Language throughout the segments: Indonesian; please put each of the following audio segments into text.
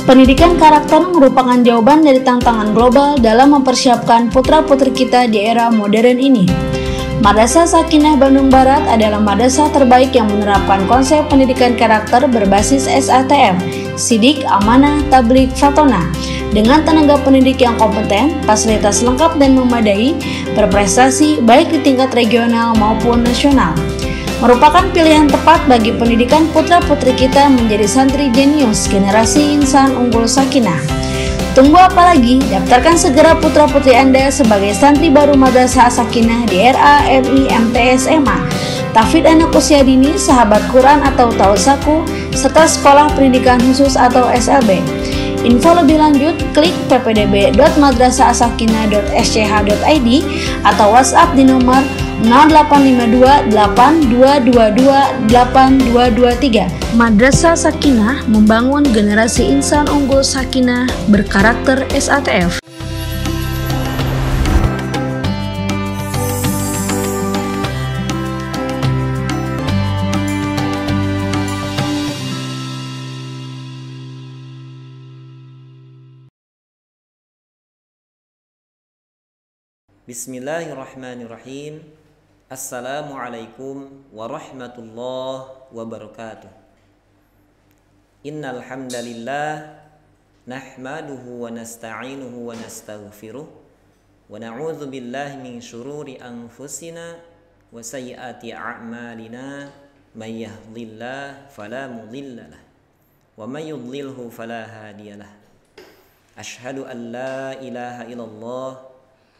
Pendidikan karakter merupakan jawaban dari tantangan global dalam mempersiapkan putra-putri kita di era modern ini. Madrasah Sakinah Bandung Barat adalah madrasah terbaik yang menerapkan konsep pendidikan karakter berbasis SATM, Sidik, Amanah, Tabligh, Fatona, dengan tenaga pendidik yang kompeten, fasilitas lengkap dan memadai, berprestasi baik di tingkat regional maupun nasional. Merupakan pilihan tepat bagi pendidikan putra-putri kita menjadi santri jenius generasi insan unggul Sakinah. Tunggu apa lagi? Daftarkan segera putra-putri Anda sebagai santri baru Madrasah Sakinah di RA MI MTS MA, tahfidz anak usia dini, sahabat Quran atau Tausaku, serta sekolah pendidikan khusus atau SLB. Info lebih lanjut, klik ppdb.madrasahsakinah.sch.id atau WhatsApp di nomor 0852 8222 8223. Madrasah Sakinah membangun generasi insan unggul Sakinah berkarakter SATF. Bismillahirrahmanirrahim. Assalamualaikum warahmatullahi wabarakatuh. Innal hamdalillah nahmaduhu wa nasta'inuhu wa nastaghfiruh wa na'udzu billahi min syururi anfusina wa sayyiati a'malina may yahdihillahu fala mudhillalah wa may yudlilhu fala hadiyalah. Asyhadu an la ilaha illallah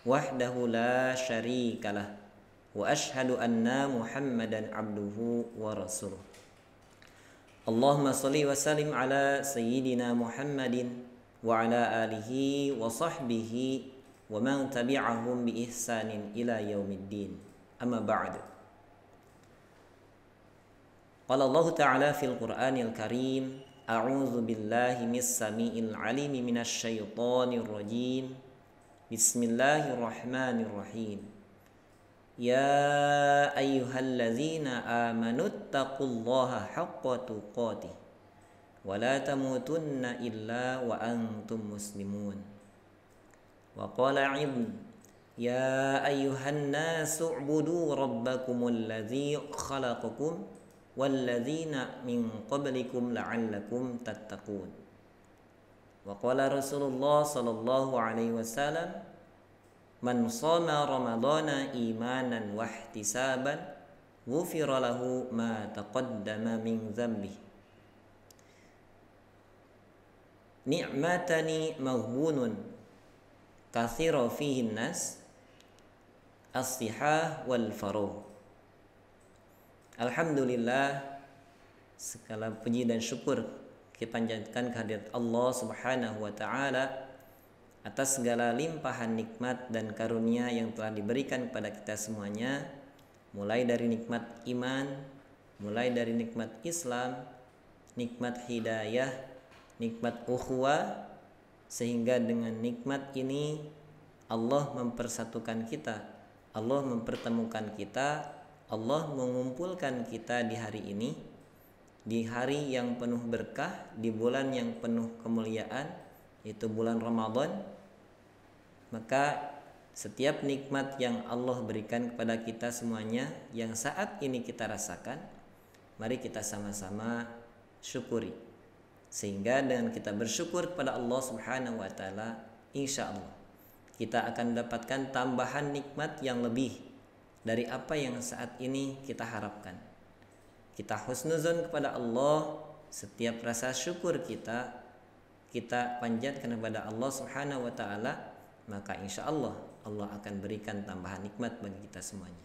wahdahu la syarikalah wa ashhadu anna Muhammadan abduhu wa rasuluh. Allahumma shalli wa sallim ala sayyidina Muhammadin wa ala alihi wa sahbihi wa man tabi'ahum bi ihsanin ila yaumiddin. Amma ba'd. Qala Allah ta'ala fil Qur'anil Karim, a'udzu billahi mis-sami'il 'alim minasy syaithanir rajim. Bismillahirrahmanirrahim. Ya ayyuhalladzina amanuttaqullaha haqqa tuqatih wa la tamutunna illa wa antum muslimun. Wa qala 'ibn ya ayyuhan nasu ubudu rabbakumul ladzi khalaqakum walladzina min qablikum la'allakum tattaqun. Wa qala Rasulullah sallallahu alaihi wasallam, man shoma ramadhana imanan wa ihtisaban ghufira lahu ma taqaddama min dzambi. Ni'matani maghbunun katsira fihi nas as-sihah wal faruh. Alhamdulillah, segala puji dan syukur kita panjatkan kehadirat Allah Subhanahu wa taala atas segala limpahan nikmat dan karunia yang telah diberikan kepada kita semuanya, mulai dari nikmat iman, mulai dari nikmat Islam, nikmat hidayah, nikmat ukhuwah, sehingga dengan nikmat ini Allah mempersatukan kita, Allah mempertemukan kita, Allah mengumpulkan kita di hari ini, di hari yang penuh berkah, di bulan yang penuh kemuliaan, yaitu bulan Ramadan. Maka setiap nikmat yang Allah berikan kepada kita semuanya yang saat ini kita rasakan, mari kita sama-sama syukuri. Sehingga dengan kita bersyukur kepada Allah Subhanahu wa taala, insya Allah kita akan mendapatkan tambahan nikmat yang lebih dari apa yang saat ini kita harapkan. Kita husnuzon kepada Allah, setiap rasa syukur kita panjatkan kepada Allah Subhanahu wa taala, maka insya Allah Allah akan berikan tambahan nikmat bagi kita semuanya.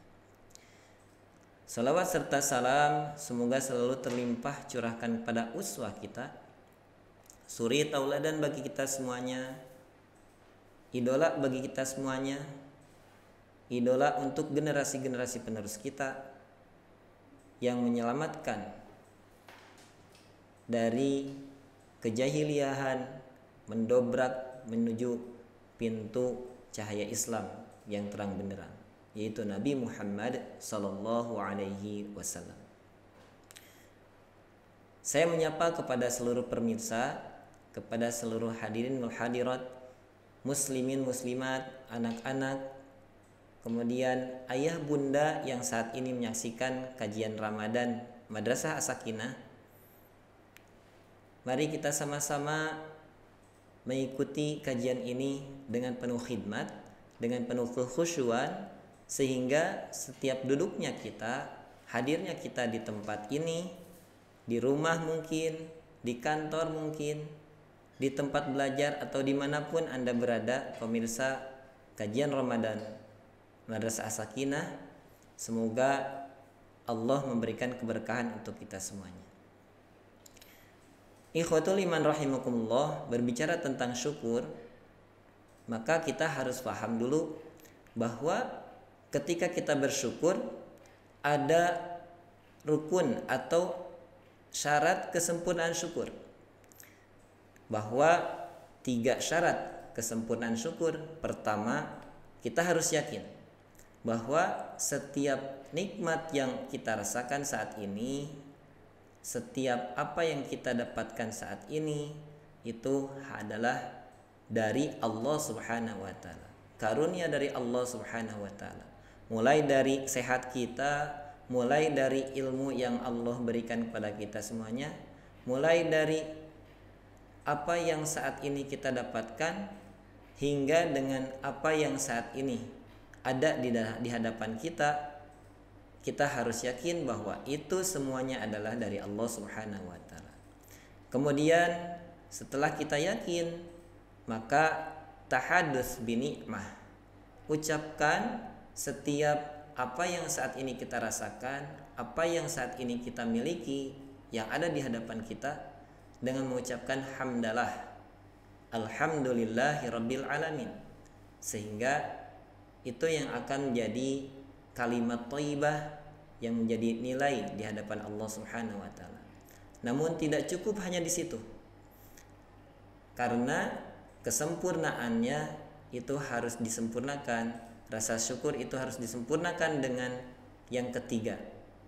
Salawat serta salam semoga selalu terlimpah curahkan pada uswah kita, suri tauladan bagi kita semuanya, idola bagi kita semuanya, idola untuk generasi-generasi penerus kita yang menyelamatkan dari kejahiliahan, mendobrak menuju pintu cahaya Islam yang terang benderang, yaitu Nabi Muhammad sallallahu alaihi wasallam. Saya menyapa kepada seluruh pemirsa kepada seluruh hadirin wal hadirat, muslimin muslimat, anak-anak, kemudian ayah bunda yang saat ini menyaksikan kajian Ramadan Madrasah As-Sakinah. Mari kita sama-sama mengikuti kajian ini dengan penuh khidmat, dengan penuh kekhusyuan, sehingga setiap duduknya kita, hadirnya kita di tempat ini, di rumah mungkin, di kantor mungkin, di tempat belajar atau dimanapun Anda berada, pemirsa kajian Ramadan Madrasah As-Sakinah, semoga Allah memberikan keberkahan untuk kita semuanya. Ikhwatul iman rahimakumullah, berbicara tentang syukur, maka kita harus paham dulu bahwa ketika kita bersyukur ada rukun atau syarat kesempurnaan syukur. Bahwa 3 syarat kesempurnaan syukur. Pertama, kita harus yakin bahwa setiap nikmat yang kita rasakan saat ini, setiap apa yang kita dapatkan saat ini, itu adalah dari Allah Subhanahu wa ta'ala, karunia dari Allah Subhanahu wa ta'ala. Mulai dari sehat kita, mulai dari ilmu yang Allah berikan kepada kita semuanya, mulai dari apa yang saat ini kita dapatkan, hingga dengan apa yang saat ini ada di hadapan kita, kita harus yakin bahwa itu semuanya adalah dari Allah Subhanahu wa ta'ala. Kemudian setelah kita yakin, maka tahadduts bi ni'mah, ucapkan setiap apa yang saat ini kita rasakan, apa yang saat ini kita miliki, yang ada di hadapan kita, dengan mengucapkan hamdalah, alhamdulillahi rabbil alamin, sehingga itu yang akan menjadi kalimat thayyibah yang menjadi nilai di hadapan Allah Subhanahu wa ta'ala. Namun tidak cukup hanya di situ, karena kesempurnaannya itu harus disempurnakan, rasa syukur itu harus disempurnakan dengan yang ketiga,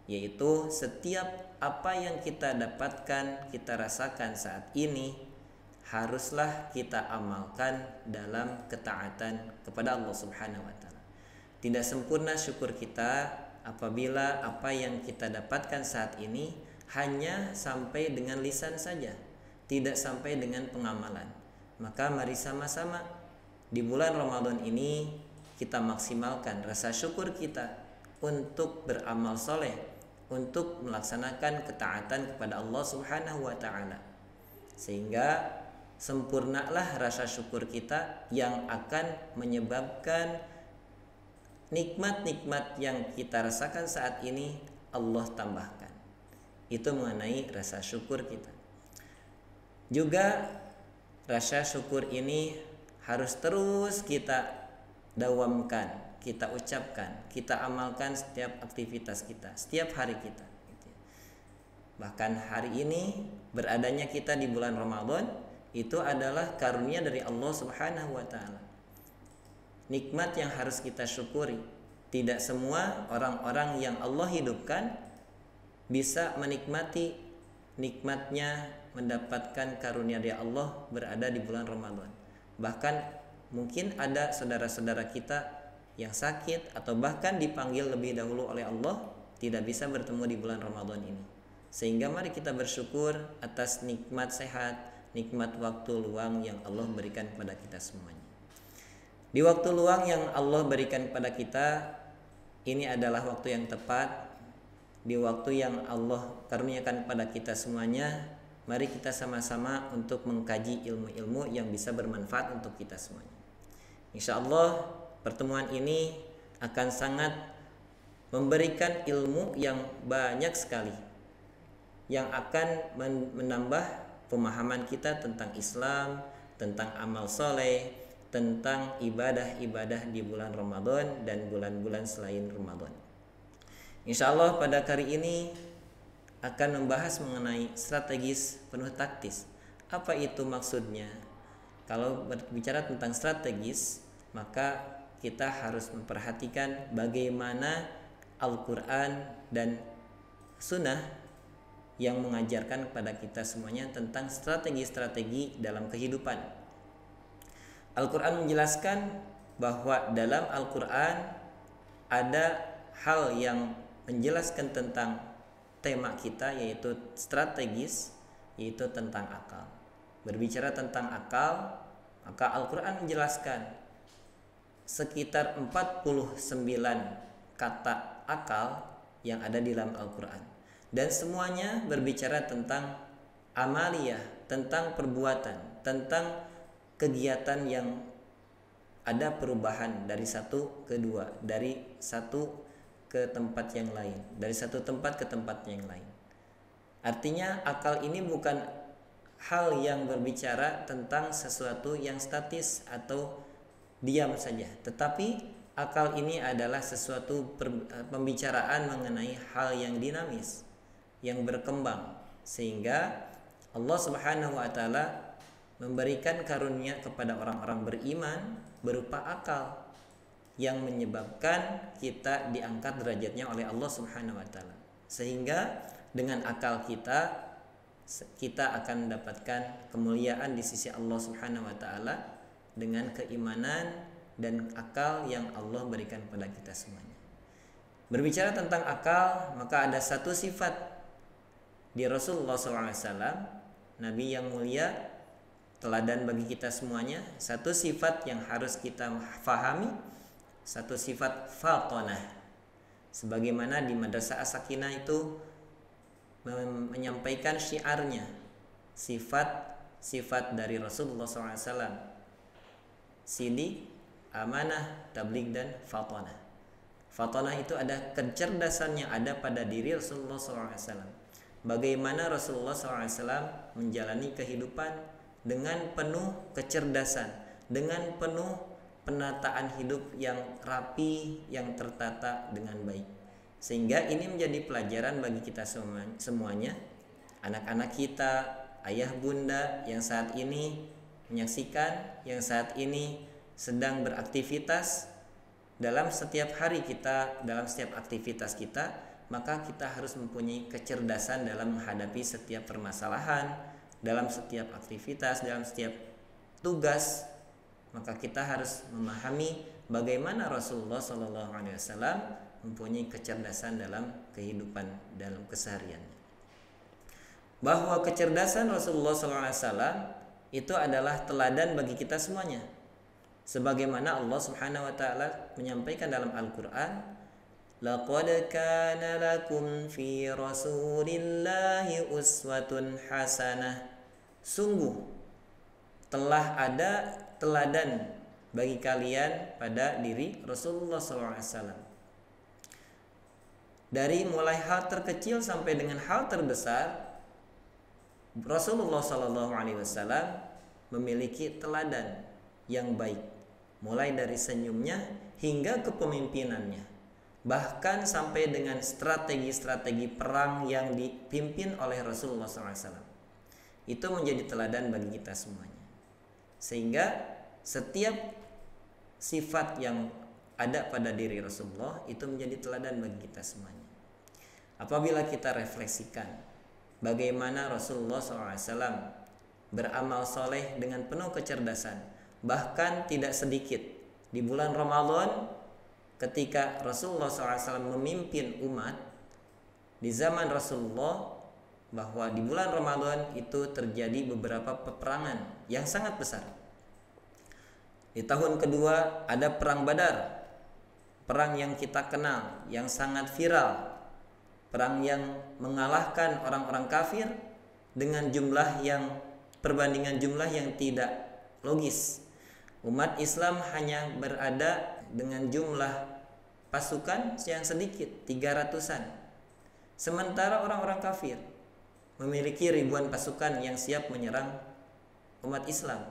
yaitu setiap apa yang kita dapatkan, kita rasakan saat ini, haruslah kita amalkan dalam ketaatan kepada Allah Subhanahu wa ta'ala. Tidak sempurna syukur kita apabila apa yang kita dapatkan saat ini hanya sampai dengan lisan saja, tidak sampai dengan pengamalan. Maka mari sama-sama di bulan Ramadan ini kita maksimalkan rasa syukur kita untuk beramal soleh, untuk melaksanakan ketaatan kepada Allah Subhanahu wa ta'ala, sehingga sempurnalah rasa syukur kita yang akan menyebabkan nikmat-nikmat yang kita rasakan saat ini Allah tambahkan. Itu mengenai rasa syukur kita. Juga rasa syukur ini harus terus kita dawamkan, kita ucapkan, kita amalkan setiap aktivitas kita, setiap hari kita. Bahkan hari ini beradanya kita di bulan Ramadan itu adalah karunia dari Allah Subhanahu wa ta'ala. Nikmat yang harus kita syukuri. Tidak semua orang-orang yang Allah hidupkan bisa menikmati nikmatnya mendapatkan karunia dari Allah berada di bulan Ramadan. Bahkan mungkin ada saudara-saudara kita yang sakit atau bahkan dipanggil lebih dahulu oleh Allah tidak bisa bertemu di bulan Ramadan ini. Sehingga mari kita bersyukur atas nikmat sehat, nikmat waktu luang yang Allah berikan kepada kita semuanya. Di waktu luang yang Allah berikan kepada kita, ini adalah waktu yang tepat. Di waktu yang Allah karuniakan kepada kita semuanya, mari kita sama-sama untuk mengkaji ilmu-ilmu yang bisa bermanfaat untuk kita semuanya. InsyaAllah pertemuan ini akan sangat memberikan ilmu yang banyak sekali, yang akan menambah pemahaman kita tentang Islam, tentang amal soleh, tentang ibadah-ibadah di bulan Ramadan dan bulan-bulan selain Ramadan. InsyaAllah pada kali ini akan membahas mengenai strategis penuh taktis. Apa itu maksudnya? Kalau berbicara tentang strategis, maka kita harus memperhatikan bagaimana Al-Quran dan Sunnah yang mengajarkan kepada kita semuanya tentang strategi-strategi dalam kehidupan. Al-Quran menjelaskan bahwa dalam Al-Quran ada hal yang menjelaskan tentang tema kita, yaitu strategis, yaitu tentang akal. Berbicara tentang akal, maka Al-Quran menjelaskan sekitar 49 kata akal yang ada di dalam Al-Quran. Dan semuanya berbicara tentang amaliyah, tentang perbuatan, tentang kegiatan yang ada perubahan dari satu ke dua, dari satu ke tempat yang lain, dari satu tempat ke tempat yang lain. Artinya akal ini bukan hal yang berbicara tentang sesuatu yang statis atau diam saja, tetapi akal ini adalah sesuatu pembicaraan mengenai hal yang dinamis, yang berkembang, sehingga Allah Subhanahu wa taala memberikan karunia kepada orang-orang beriman berupa akal yang menyebabkan kita diangkat derajatnya oleh Allah Subhanahu wa taala. Sehingga dengan akal kita akan mendapatkan kemuliaan di sisi Allah Subhanahu wa taala dengan keimanan dan akal yang Allah berikan kepada kita semuanya. Berbicara tentang akal, maka ada satu sifat di Rasulullah SAW, Nabi yang mulia, teladan bagi kita semuanya. Satu sifat yang harus kita fahami, satu sifat fatonah. Sebagaimana di Madrasah As-Sakinah itu menyampaikan syiarnya, sifat dari Rasulullah SAW: sidik, amanah, tabligh, dan fatonah. Fatonah itu ada kecerdasan yang ada pada diri Rasulullah SAW. Bagaimana Rasulullah SAW menjalani kehidupan dengan penuh kecerdasan, dengan penuh penataan hidup yang rapi, yang tertata dengan baik. Sehingga ini menjadi pelajaran bagi kita semuanya, anak-anak kita, ayah bunda yang saat ini menyaksikan, yang saat ini sedang beraktivitas dalam setiap hari kita, dalam setiap aktivitas kita. Maka kita harus mempunyai kecerdasan dalam menghadapi setiap permasalahan, dalam setiap aktivitas, dalam setiap tugas. Maka kita harus memahami bagaimana Rasulullah SAW mempunyai kecerdasan dalam kehidupan, dalam kesehariannya. Bahwa kecerdasan Rasulullah SAW itu adalah teladan bagi kita semuanya. Sebagaimana Allah Subhanahu wa taala menyampaikan dalam Al-Qur'an, laqad kana lakum fi rasulillahi uswatun hasanah. Sungguh telah ada teladan bagi kalian pada diri Rasulullah SAW. Dari mulai hal terkecil sampai dengan hal terbesar, Rasulullah SAW memiliki teladan yang baik, mulai dari senyumnya hingga kepemimpinannya. Bahkan sampai dengan strategi-strategi perang yang dipimpin oleh Rasulullah SAW. Itu menjadi teladan bagi kita semuanya. Sehingga setiap sifat yang ada pada diri Rasulullah itu menjadi teladan bagi kita semuanya. Apabila kita refleksikan bagaimana Rasulullah SAW beramal soleh dengan penuh kecerdasan, bahkan tidak sedikit di bulan Ramadan, ketika Rasulullah SAW memimpin umat di zaman Rasulullah, bahwa di bulan Ramadan itu terjadi beberapa peperangan yang sangat besar. Di tahun kedua ada perang Badar, perang yang kita kenal, yang sangat viral, perang yang mengalahkan orang-orang kafir dengan perbandingan jumlah yang tidak logis. Umat Islam hanya berada dengan jumlah pasukan yang sedikit, 300-an. Sementara orang-orang kafir memiliki ribuan pasukan yang siap menyerang umat Islam.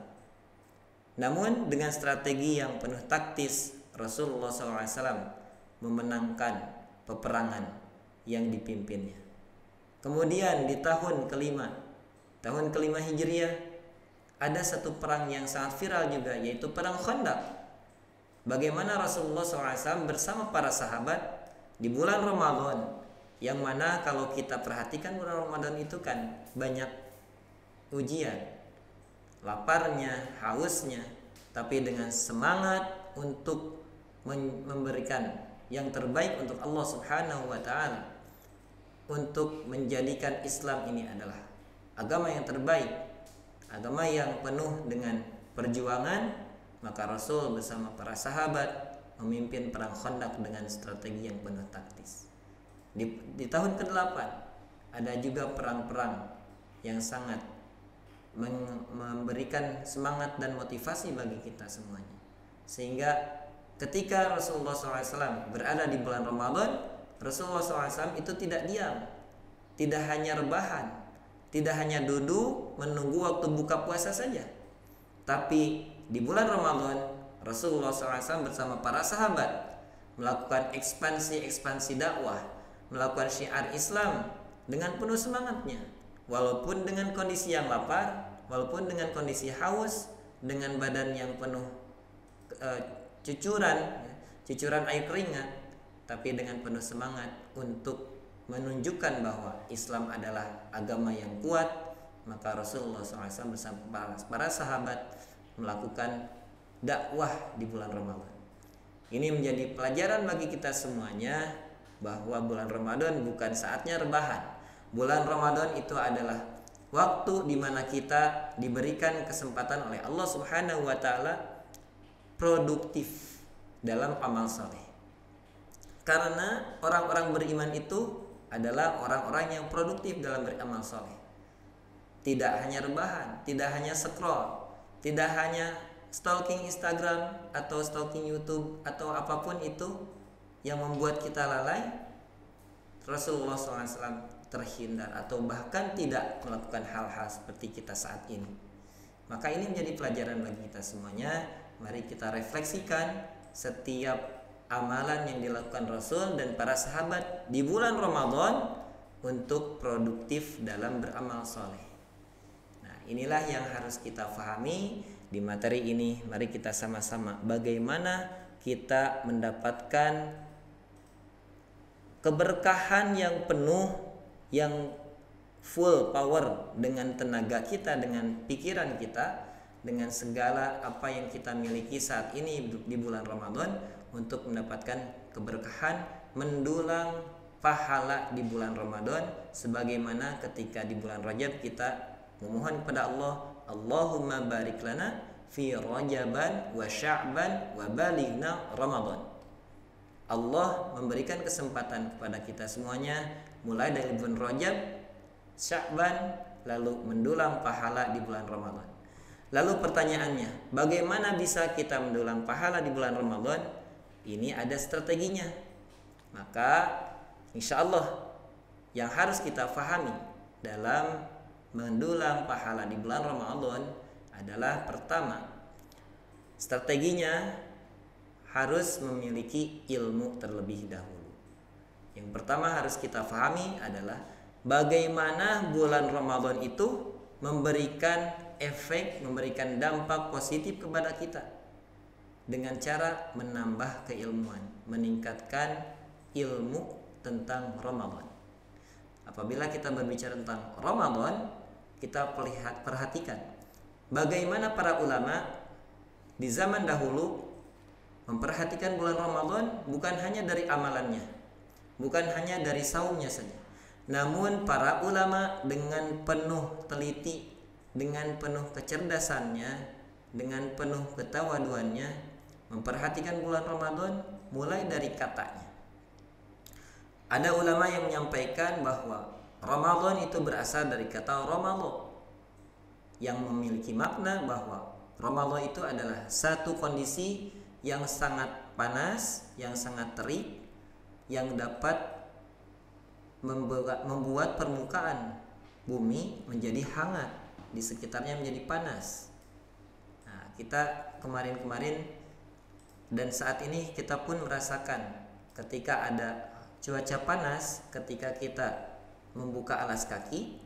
Namun dengan strategi yang penuh taktis, Rasulullah SAW memenangkan peperangan yang dipimpinnya. Kemudian di tahun kelima Hijriah, ada satu perang yang sangat viral juga, yaitu perang Khandaq. Bagaimana Rasulullah SAW bersama para sahabat di bulan Ramadan Yang mana kalau kita perhatikan bulan Ramadan itu kan banyak ujian, laparnya, hausnya, tapi dengan semangat untuk memberikan yang terbaik untuk Allah Subhanahu wa taala, untuk menjadikan Islam ini adalah agama yang terbaik, agama yang penuh dengan perjuangan, maka Rasul bersama para sahabat memimpin perang Khandaq dengan strategi yang penuh taktis. Di tahun ke-8 ada juga perang-perang yang sangat memberikan semangat dan motivasi bagi kita semuanya. Sehingga ketika Rasulullah SAW berada di bulan Ramadan, Rasulullah SAW itu tidak diam, tidak hanya rebahan, tidak hanya duduk menunggu waktu buka puasa saja, tapi di bulan Ramadan Rasulullah SAW bersama para sahabat melakukan ekspansi dakwah, melakukan syiar Islam dengan penuh semangatnya, walaupun dengan kondisi yang lapar, walaupun dengan kondisi haus, dengan badan yang penuh cucuran air keringat, tapi dengan penuh semangat untuk menunjukkan bahwa Islam adalah agama yang kuat. Maka Rasulullah SAW bersama para sahabat melakukan dakwah di bulan Ramadan. Ini menjadi pelajaran bagi kita semuanya bahwa bulan Ramadan bukan saatnya rebahan. Bulan Ramadan itu adalah waktu di mana kita diberikan kesempatan oleh Allah Subhanahu wa taala produktif dalam amal saleh. Karena orang-orang beriman itu adalah orang-orang yang produktif dalam beramal saleh. Tidak hanya rebahan, tidak hanya scroll, tidak hanya stalking Instagram atau stalking YouTube atau apapun itu yang membuat kita lalai. Rasulullah SAW terhindar atau bahkan tidak melakukan hal-hal seperti kita saat ini. Maka ini menjadi pelajaran bagi kita semuanya. Mari kita refleksikan setiap amalan yang dilakukan Rasul dan para sahabat di bulan Ramadan untuk produktif dalam beramal soleh. Nah, inilah yang harus kita pahami di materi ini. Mari kita sama-sama bagaimana kita mendapatkan keberkahan yang penuh, yang full power dengan tenaga kita, dengan pikiran kita, dengan segala apa yang kita miliki saat ini di bulan Ramadan untuk mendapatkan keberkahan, mendulang pahala di bulan Ramadan, sebagaimana ketika di bulan Rajab kita memohon kepada Allah, Allahumma barik lana fi Rajaban wa Sya'ban wa balighna Ramadan. Allah memberikan kesempatan kepada kita semuanya mulai dari bulan Rajab, Sya'ban, lalu mendulang pahala di bulan Ramadan. Lalu pertanyaannya, bagaimana bisa kita mendulang pahala di bulan Ramadan? Ini ada strateginya. Maka insya Allah yang harus kita fahami dalam mendulang pahala di bulan Ramadan adalah pertama, strateginya harus memiliki ilmu terlebih dahulu. Yang pertama harus kita fahami adalah bagaimana bulan Ramadan itu memberikan efek, memberikan dampak positif kepada kita dengan cara menambah keilmuan, meningkatkan ilmu tentang Ramadan. Apabila kita berbicara tentang Ramadan, kita perhatikan bagaimana para ulama di zaman dahulu memperhatikan bulan Ramadan bukan hanya dari amalannya, bukan hanya dari saumnya saja, namun para ulama dengan penuh teliti, dengan penuh kecerdasannya, dengan penuh ketawaduannya memperhatikan bulan Ramadan mulai dari katanya. Ada ulama yang menyampaikan bahwa Ramadan itu berasal dari kata Ramadan, yang memiliki makna bahwa Ramadan itu adalah satu kondisi yang sangat panas, yang sangat terik, yang dapat membuat permukaan bumi menjadi hangat, di sekitarnya menjadi panas. Nah, kita kemarin-kemarin dan saat ini kita pun merasakan ketika ada cuaca panas, ketika kita membuka alas kaki,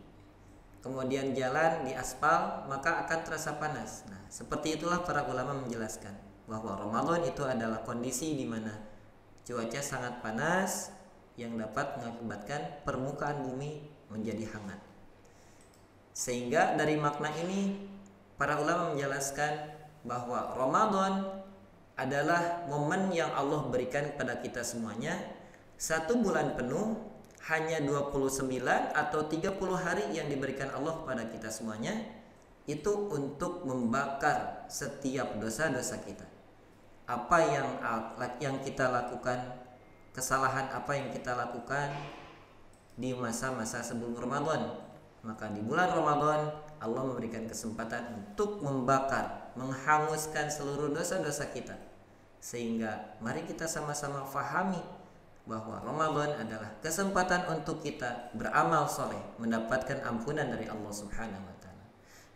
kemudian jalan di aspal, maka akan terasa panas. Nah, seperti itulah para ulama menjelaskan bahwa Ramadan itu adalah kondisi di mana cuaca sangat panas, yang dapat mengakibatkan permukaan bumi menjadi hangat. Sehingga dari makna ini para ulama menjelaskan bahwa Ramadan adalah momen yang Allah berikan kepada kita semuanya. 1 bulan penuh hanya 29 atau 30 hari yang diberikan Allah kepada kita semuanya, itu untuk membakar setiap dosa-dosa kita. Apa yang kita lakukan, kesalahan apa yang kita lakukan di masa-masa sebelum Ramadan, maka di bulan Ramadan Allah memberikan kesempatan untuk membakar, menghanguskan seluruh dosa-dosa kita. Sehingga mari kita sama-sama fahami bahwa Ramadan adalah kesempatan untuk kita beramal soleh, mendapatkan ampunan dari Allah Subhanahu wa taala.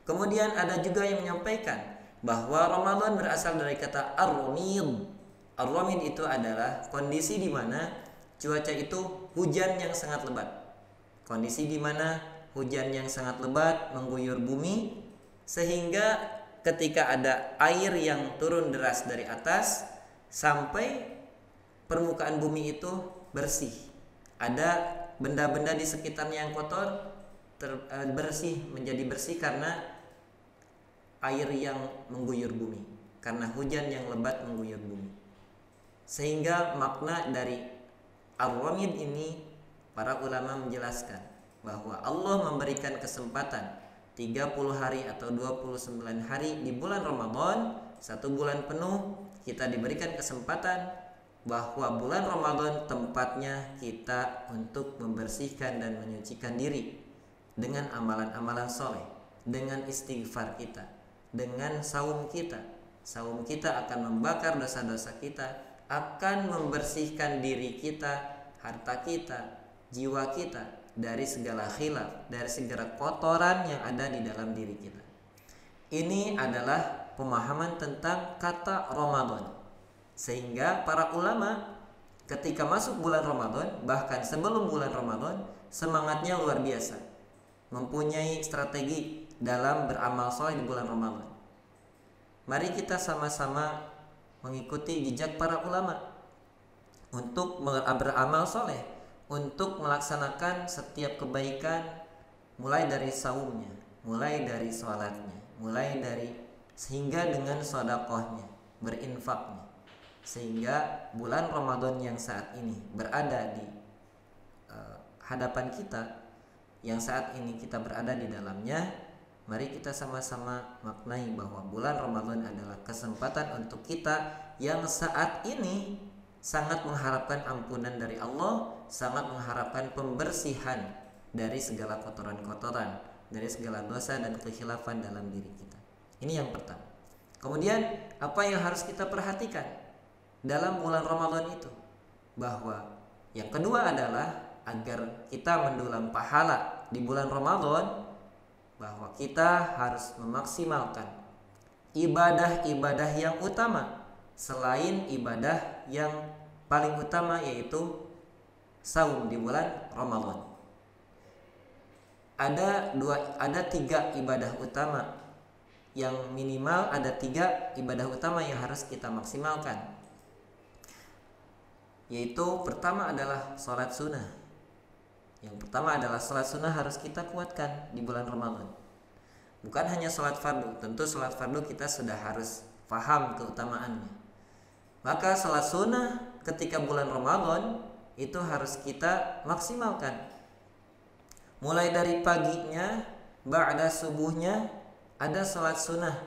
Kemudian ada juga yang menyampaikan bahwa Ramadan berasal dari kata ar-ramid. Ar-ramid itu adalah kondisi di mana cuaca itu hujan yang sangat lebat. Kondisi di mana hujan yang sangat lebat mengguyur bumi, sehingga ketika ada air yang turun deras dari atas sampai permukaan bumi itu bersih. Ada benda-benda di sekitarnya yang kotor menjadi bersih karena air yang mengguyur bumi, karena hujan yang lebat mengguyur bumi. Sehingga makna dari ar-ramid ini para ulama menjelaskan bahwa Allah memberikan kesempatan 30 hari atau 29 hari di bulan Ramadan, 1 bulan penuh kita diberikan kesempatan bahwa bulan Ramadan tempatnya kita untuk membersihkan dan menyucikan diri dengan amalan-amalan soleh, dengan istighfar kita, dengan saum kita. Saum kita akan membakar dosa-dosa kita, akan membersihkan diri kita, harta kita, jiwa kita dari segala khilaf, dari segala kotoran yang ada di dalam diri kita. Ini adalah pemahaman tentang kata Ramadan. Sehingga para ulama ketika masuk bulan Ramadan, bahkan sebelum bulan Ramadan, semangatnya luar biasa, mempunyai strategi dalam beramal soleh di bulan Ramadan. Mari kita sama-sama mengikuti jejak para ulama untuk beramal soleh, untuk melaksanakan setiap kebaikan, mulai dari saumnya, mulai dari sholatnya, mulai dari sehingga dengan sedekahnya, berinfaknya, sehingga bulan Ramadan yang saat ini berada di hadapan kita, yang saat ini kita berada di dalamnya, mari kita sama-sama maknai bahwa bulan Ramadan adalah kesempatan untuk kita yang saat ini sangat mengharapkan ampunan dari Allah, sangat mengharapkan pembersihan dari segala kotoran-kotoran, dari segala dosa dan kekhilafan dalam diri kita. Ini yang pertama. Kemudian apa yang harus kita perhatikan dalam bulan Ramadan itu? Bahwa yang kedua adalah agar kita mendulang pahala di bulan Ramadan, bahwa kita harus memaksimalkan ibadah-ibadah yang utama selain ibadah yang paling utama, yaitu saum di bulan Ramadan. Ada 3 ibadah utama, yang minimal ada 3 ibadah utama yang harus kita maksimalkan. Yaitu pertama adalah sholat sunnah. Yang pertama adalah sholat sunnah harus kita kuatkan di bulan Ramadan. Bukan hanya sholat fardu, tentu sholat fardu kita sudah harus paham keutamaannya. Maka sholat sunnah ketika bulan Ramadan itu harus kita maksimalkan. Mulai dari paginya, ba'da subuhnya ada sholat sunnah,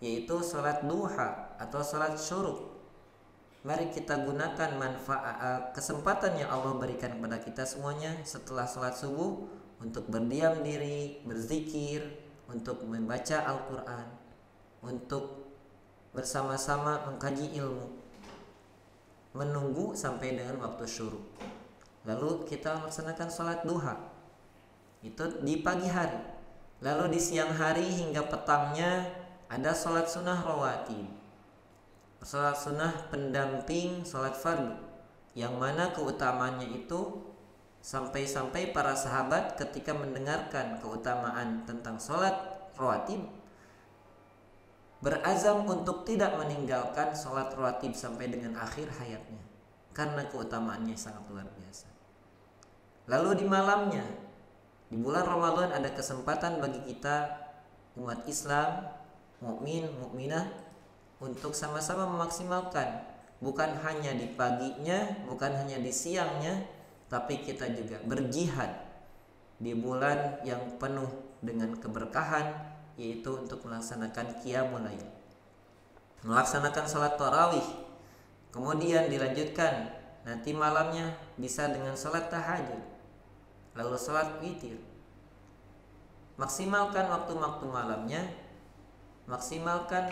yaitu sholat duha atau sholat syuruk. Mari kita gunakan manfaat kesempatan yang Allah berikan kepada kita semuanya setelah sholat subuh untuk berdiam diri, berzikir, untuk membaca Al-Quran, untuk bersama-sama mengkaji ilmu, menunggu sampai dengan waktu syuruk. Lalu kita laksanakan sholat duha, itu di pagi hari. Lalu di siang hari hingga petangnya ada sholat sunnah rawatib, sholat sunnah pendamping sholat fardu, yang mana keutamaannya itu sampai-sampai para sahabat ketika mendengarkan keutamaan tentang sholat rawatib berazam untuk tidak meninggalkan sholat rawatib sampai dengan akhir hayatnya, karena keutamaannya sangat luar biasa. Lalu di malamnya, di bulan Ramadan ada kesempatan bagi kita umat Islam, mukmin, mukminah untuk sama-sama memaksimalkan, bukan hanya di paginya, bukan hanya di siangnya, tapi kita juga berjihad di bulan yang penuh dengan keberkahan, yaitu untuk melaksanakan qiyamul lail, melaksanakan salat tarawih, kemudian dilanjutkan nanti malamnya bisa dengan salat tahajud, lalu salat witir. Maksimalkan waktu-waktu malamnya, maksimalkan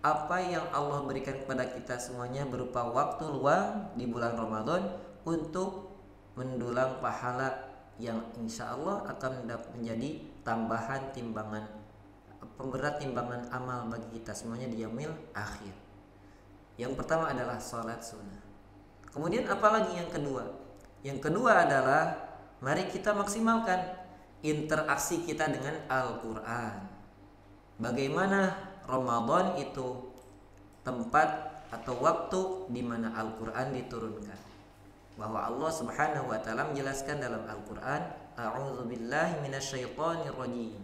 apa yang Allah berikan kepada kita semuanya berupa waktu luang di bulan Ramadan untuk mendulang pahala yang insya Allah akan menjadi tambahan timbangan, pemberat timbangan amal bagi kita semuanya di yaumil akhir. Yang pertama adalah sholat sunnah. Kemudian apalagi yang kedua? Yang kedua adalah mari kita maksimalkan interaksi kita dengan Al-Quran. Bagaimana Ramadan itu tempat atau waktu di mana Al-Quran diturunkan. Bahwa Allah Subhanahu wa taala menjelaskan dalam Al-Quran, A'udzubillahi minasyaitonir rajim.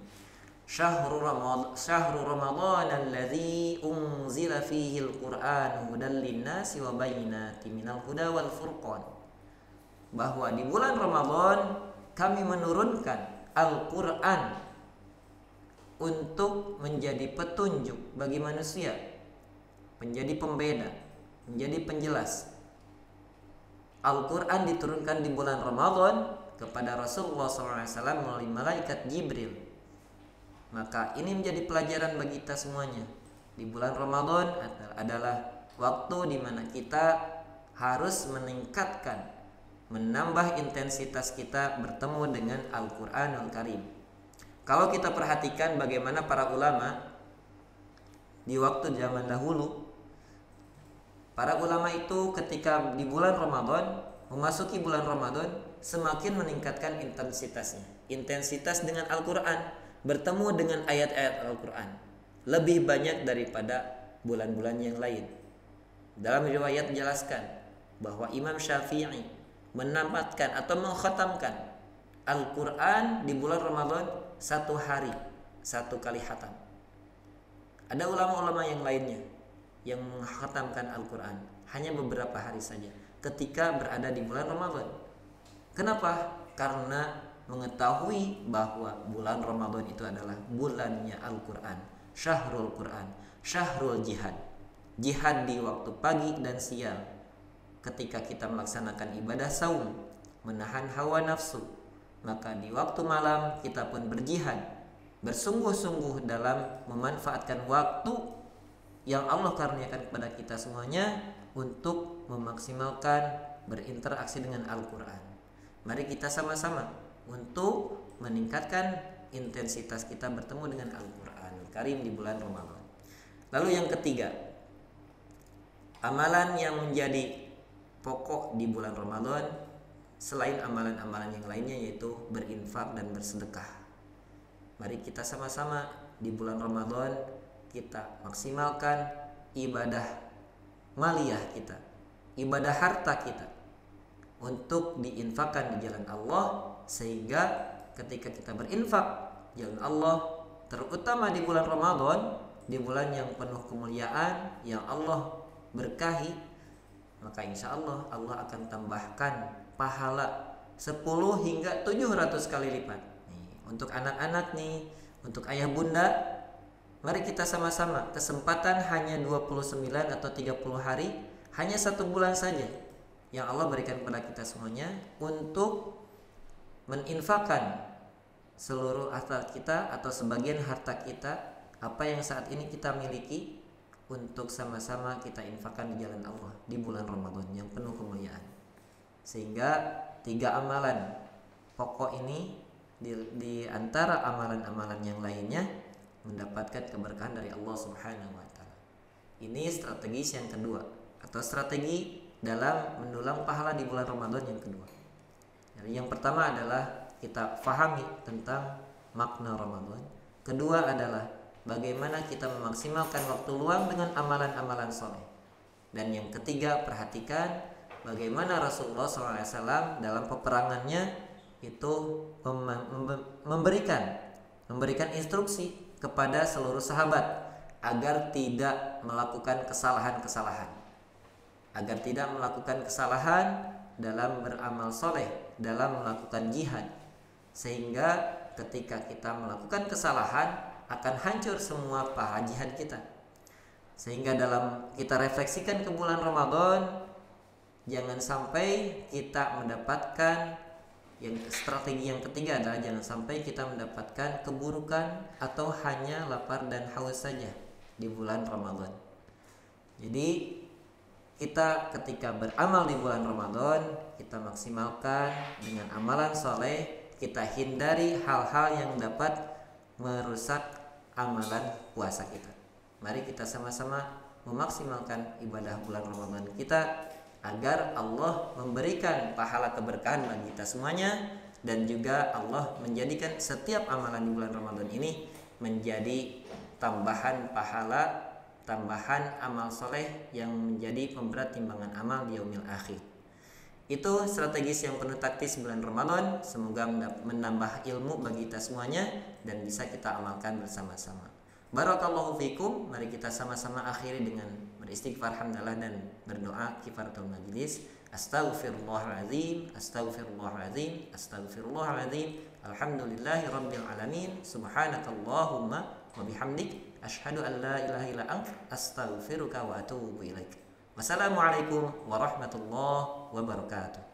Syahrul Ramadan alladzi unzila fihi al-Qur'an hudan lin-nasi wa bayyinatin minal huda wal furqan. Bahwa di bulan Ramadan kami menurunkan Al-Quran untuk menjadi petunjuk bagi manusia, menjadi pembeda, menjadi penjelas. Al-Quran diturunkan di bulan Ramadan kepada Rasulullah SAW melalui malaikat Jibril. Maka ini menjadi pelajaran bagi kita semuanya. Di bulan Ramadan adalah waktu di mana kita harus meningkatkan, menambah intensitas kita bertemu dengan Al-Quranul Karim. Kalau kita perhatikan bagaimana para ulama di waktu zaman dahulu, para ulama itu ketika di bulan Ramadan, memasuki bulan Ramadan, semakin meningkatkan intensitasnya. Intensitas dengan Al-Quran, bertemu dengan ayat-ayat Al-Quran lebih banyak daripada bulan-bulan yang lain. Dalam riwayat menjelaskan bahwa Imam Syafi'i menamatkan atau mengkhatamkan Al-Quran di bulan Ramadan 1 hari, 1 kali khatam. Ada ulama-ulama yang lainnya yang mengkhatamkan Al-Quran hanya beberapa hari saja ketika berada di bulan Ramadan. Kenapa? Karena mengetahui bahwa bulan Ramadan itu adalah bulannya Al-Quran, Syahrul Quran, Syahrul Jihad. Jihad di waktu pagi dan siang ketika kita melaksanakan ibadah saum, menahan hawa nafsu. Maka di waktu malam kita pun berjihad, bersungguh-sungguh dalam memanfaatkan waktu yang Allah karuniakan kepada kita semuanya untuk memaksimalkan berinteraksi dengan Al-Quran. Mari kita sama-sama untuk meningkatkan intensitas kita bertemu dengan Al-Quran Karim di bulan Ramadan. Lalu yang ketiga, amalan yang menjadi pokok di bulan Ramadan selain amalan-amalan yang lainnya, yaitu berinfak dan bersedekah. Mari kita sama-sama di bulan Ramadan kita maksimalkan ibadah maliyah kita, ibadah harta kita untuk diinfakkan di jalan Allah, sehingga ketika kita berinfak jalan Allah, terutama di bulan Ramadan, di bulan yang penuh kemuliaan yang Allah berkahi, maka insya Allah Allah akan tambahkan pahala 10 hingga 700 kali lipat. Untuk anak-anak nih, untuk ayah bunda, mari kita sama-sama, kesempatan hanya 29 atau 30 hari, hanya 1 bulan saja yang Allah berikan kepada kita semuanya untuk meninfakkan seluruh harta kita atau sebagian harta kita, apa yang saat ini kita miliki, untuk sama-sama kita infakkan di jalan Allah di bulan Ramadan yang penuh kemuliaan. Sehingga 3 amalan pokok ini di antara amalan-amalan yang lainnya mendapatkan keberkahan dari Allah Subhanahu wa taala. Ini strategi yang kedua, atau strategi dalam mendulang pahala di bulan Ramadan yang kedua. Jadi yang pertama adalah kita fahami tentang makna Ramadan. Kedua adalah bagaimana kita memaksimalkan waktu luang dengan amalan-amalan soleh. Dan yang ketiga, perhatikan bagaimana Rasulullah SAW dalam peperangannya itu memberikan instruksi kepada seluruh sahabat agar tidak melakukan kesalahan-kesalahan, dalam beramal soleh, dalam melakukan jihad, sehingga ketika kita melakukan kesalahan akan hancur semua pahala jihad kita. Sehingga dalam kita refleksikan ke bulan Ramadan, jangan sampai kita mendapatkan strategi yang ketiga adalah jangan sampai kita mendapatkan keburukan atau hanya lapar dan haus saja di bulan Ramadan. Jadi kita ketika beramal di bulan Ramadan, kita maksimalkan dengan amalan soleh, kita hindari hal-hal yang dapat merusak amalan puasa kita. Mari kita sama-sama memaksimalkan ibadah bulan Ramadan kita agar Allah memberikan pahala keberkahan bagi kita semuanya, dan juga Allah menjadikan setiap amalan di bulan Ramadan ini menjadi tambahan pahala, tambahan amal soleh yang menjadi pemberat timbangan amal di yaumil akhir. Itu strategis yang penuh taktis bulan Ramadan. Semoga menambah ilmu bagi kita semuanya dan bisa kita amalkan bersama-sama. Barakallahu fikum. Mari kita sama-sama akhiri dengan beristighfar, hamdalah, dan berdoa kifaratul majlis. Astaghfirullahaladzim, astaghfirullahaladzim, astaghfirullahaladzim. Alhamdulillahi rabbil alamin. Subhanakallahumma wa bihamdik, asyhadu an la ilaha illa anta, astaghfiruka wa atubu ilaik. Wassalamualaikum warahmatullahi wabarakatuh.